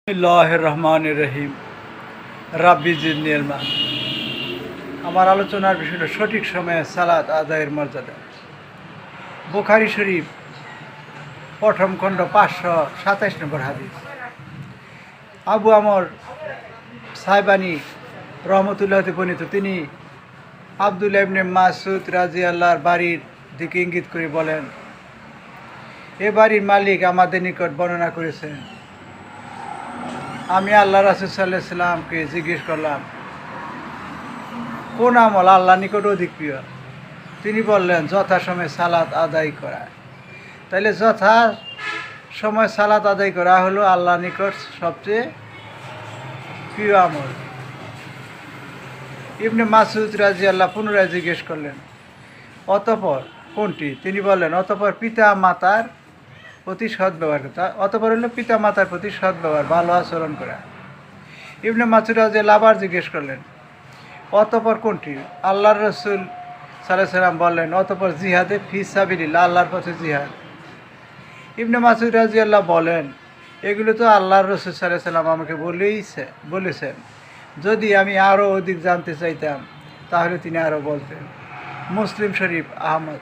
বিসমিল্লাহির রহমানির রহিম। রাব্বি জিদনি ইলমা। আমার আলোচনার বিষয়টা সঠিক সময়ে সালাত আদায়ের মর্যাদা। বুখারী শরীফ প্রথম খণ্ড 527 নম্বর হাদিস। আবু আমর সাহেবানী রহমতুল্লাহতে বর্ণিত, তিনি আব্দুল্লাহ ইবনে মাসউদ রাদিয়াল্লাহর বাড়ির দিকে ইঙ্গিত করে বলেন, এ বাড়ির মালিক আমাদের নিকট বর্ণনা করেছেন, আমি আল্লাহ রাসূল সাল্লাল্লাহু আলাইহি সাল্লামকে জিজ্ঞেস করলাম, কোন আমল আল্লাহ নিকট অধিক প্রিয়? তিনি বললেন, যথাসময়ে সালাত আদায় করা। তাইলে যথা সময় সালাত আদায় করা হলো আল্লাহ নিকট সবচেয়ে প্রিয় আমল। ইবনে মাসউদ রাদিয়াল্লাহু পুনরায় জিজ্ঞেস করলেন, অতঃপর কোনটি? তিনি বললেন, অতঃপর পিতা মাতার প্রতি সদ্ব্যবহার করা। অতঃপর হলো পিতা মাতার প্রতি সদ্ব্যবহার, ভালো আচরণ করা। ইবনে মাসউদ রাদিয়াল্লাহু আবার জিজ্ঞেস করলেন, অতঃপর কোনটি? আল্লাহর রাসূল সাল্লাল্লাহু আলাইহি সাল্লাম বললেন, অতঃপর জিহাদে ফি সাবিলিল্লাহ, আল্লাহর পথে জিহাদ। ইবনে মাসউদ রাদিয়াল্লাহু বলেন, এগুলো তো আল্লাহর রাসূল সাল্লাল্লাহু আলাইহি সাল্লাম আমাকে বলেছেন। যদি আমি আরও অধিক জানতে চাইতাম তাহলে তিনি আরও বলতেন। মুসলিম শরীফ, আহমদ।